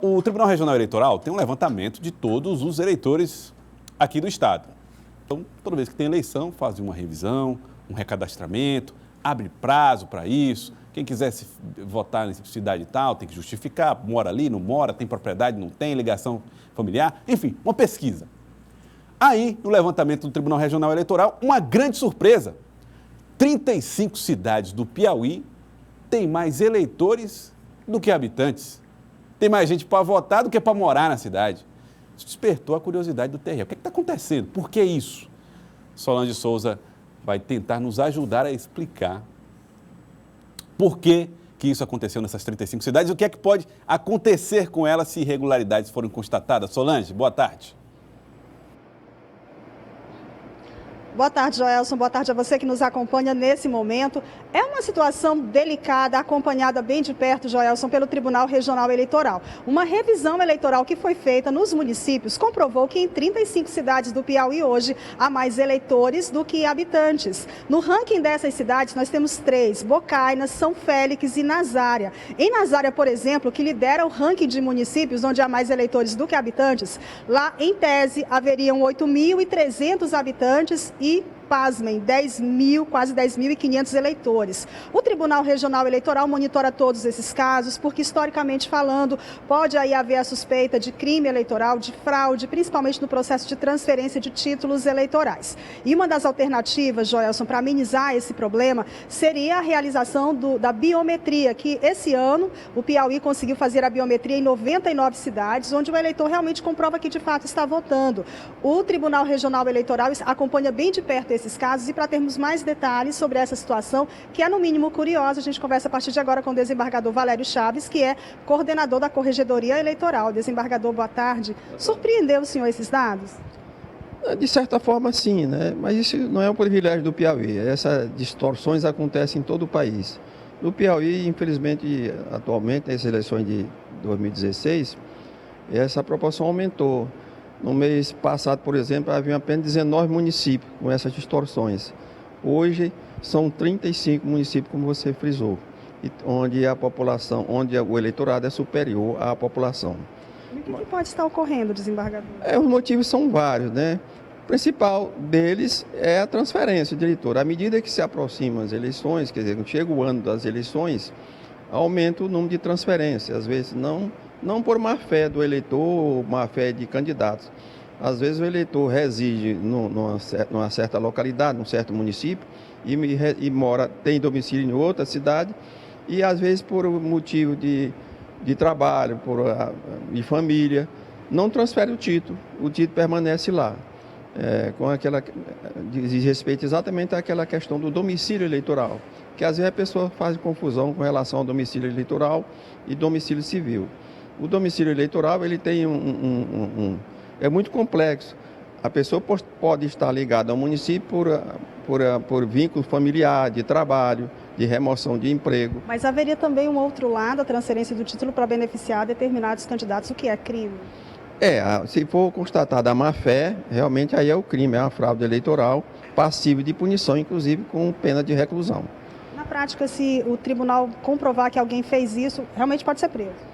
O Tribunal Regional Eleitoral tem um levantamento de todos os eleitores aqui do estado. Então, toda vez que tem eleição, faz uma revisão, um recadastramento, abre prazo para isso. Quem quiser votar em cidade tal, tem que justificar, mora ali, não mora, tem propriedade, não tem, ligação familiar, enfim, uma pesquisa. Aí, no levantamento do Tribunal Regional Eleitoral, uma grande surpresa. 35 cidades do Piauí têm mais eleitores do que habitantes. Tem mais gente para votar do que para morar na cidade. Isso despertou a curiosidade do TRE. O que está acontecendo? Por que isso? Solange Souza vai tentar nos ajudar a explicar por que isso aconteceu nessas 35 cidades e o que é que pode acontecer com elas se irregularidades forem constatadas. Solange, boa tarde. Boa tarde, Joelson. Boa tarde a você que nos acompanha nesse momento. É uma situação delicada, acompanhada bem de perto, Joelson, pelo Tribunal Regional Eleitoral. Uma revisão eleitoral que foi feita nos municípios comprovou que em 35 cidades do Piauí hoje há mais eleitores do que habitantes. No ranking dessas cidades, nós temos 3, Bocaina, São Félix e Nazária. Em Nazária, por exemplo, que lidera o ranking de municípios onde há mais eleitores do que habitantes, lá, em tese, haveriam 8.300 habitantes e, pasmem, quase 10.500 eleitores. O Tribunal Regional Eleitoral monitora todos esses casos, porque, historicamente falando, pode aí haver a suspeita de crime eleitoral, de fraude, principalmente no processo de transferência de títulos eleitorais. E uma das alternativas, Joelson, para amenizar esse problema, seria a realização da biometria, que esse ano o Piauí conseguiu fazer a biometria em 99 cidades, onde o eleitor realmente comprova que de fato está votando. O Tribunal Regional Eleitoral acompanha bem de perto esses casos e para termos mais detalhes sobre essa situação, que é no mínimo curiosa, a gente conversa a partir de agora com o desembargador Valério Chaves, que é coordenador da Corregedoria Eleitoral. Desembargador, boa tarde. Surpreendeu o senhor esses dados? De certa forma, sim, né? Mas isso não é um privilégio do Piauí. Essas distorções acontecem em todo o país. No Piauí, infelizmente, atualmente, nas eleições de 2016, essa proporção aumentou. No mês passado, por exemplo, havia apenas 19 municípios com essas distorções. Hoje, são 35 municípios, como você frisou, onde a população, onde o eleitorado é superior à população. E o que pode estar ocorrendo, desembargador? Os motivos são vários, né? O principal deles é a transferência de eleitor. À medida que se aproximam as eleições, quer dizer, chega o ano das eleições, aumenta o número de transferências. Às vezes não por má fé do eleitor ou má fé de candidatos. Às vezes o eleitor reside numa certa localidade, num certo município, e mora, tem domicílio em outra cidade, e às vezes por motivo de trabalho, de família, não transfere o título permanece lá. Diz respeito exatamente àquela questão do domicílio eleitoral, que às vezes a pessoa faz confusão com relação ao domicílio eleitoral e domicílio civil. O domicílio eleitoral ele tem é muito complexo. A pessoa pode estar ligada ao município por vínculo familiar, de trabalho, de remoção de emprego. Mas haveria também um outro lado, a transferência do título para beneficiar determinados candidatos, o que é crime? Se for constatada a má-fé, realmente aí é o crime, é uma fraude eleitoral, passível de punição, inclusive com pena de reclusão. Na prática, se o tribunal comprovar que alguém fez isso, realmente pode ser preso?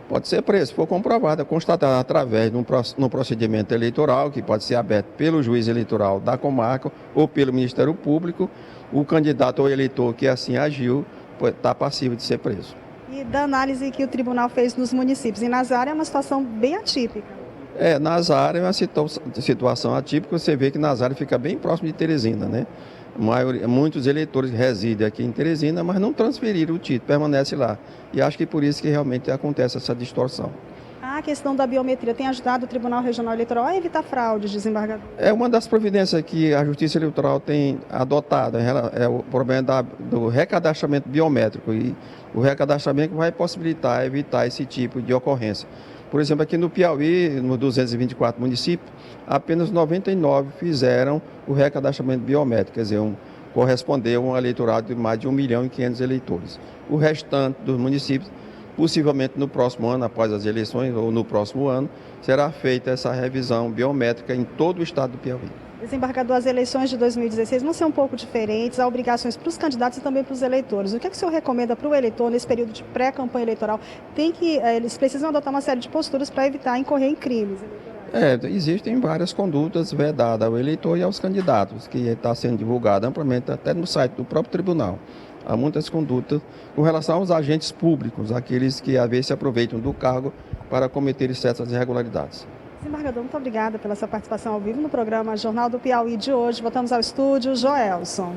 Pode ser preso, se for comprovado, constatado através de um procedimento eleitoral, que pode ser aberto pelo juiz eleitoral da comarca ou pelo Ministério Público, o candidato ou eleitor que assim agiu está passível de ser preso. E da análise que o tribunal fez nos municípios, em Nazária é uma situação bem atípica. Nazária é uma situação atípica, você vê que Nazária fica bem próximo de Teresina, né? Muitos eleitores residem aqui em Teresina, mas não transferiram o título, permanece lá. E acho que por isso que realmente acontece essa distorção. A questão da biometria tem ajudado o Tribunal Regional Eleitoral a evitar fraudes, desembargador? É uma das providências que a Justiça Eleitoral tem adotado, é o problema do recadastramento biométrico. E o recadastramento vai possibilitar evitar esse tipo de ocorrência. Por exemplo, aqui no Piauí, nos 224 municípios, apenas 99 fizeram o recadastramento biométrico, quer dizer, correspondeu a um eleitorado de mais de 1.500.000 eleitores. O restante dos municípios possivelmente no próximo ano, após as eleições, ou no próximo ano, será feita essa revisão biométrica em todo o estado do Piauí. Desembargador, as eleições de 2016 vão ser um pouco diferentes, há obrigações para os candidatos e também para os eleitores. O que é que o senhor recomenda para o eleitor nesse período de pré-campanha eleitoral? Eles precisam adotar uma série de posturas para evitar incorrer em crimes eleitorais. Existem várias condutas vedadas ao eleitor e aos candidatos, que está sendo divulgada amplamente até no site do próprio tribunal. Há muitas condutas com relação aos agentes públicos, aqueles que às vezes se aproveitam do cargo para cometer certas irregularidades. Desembargador, muito obrigada pela sua participação ao vivo no programa Jornal do Piauí de hoje. Voltamos ao estúdio, Joelson.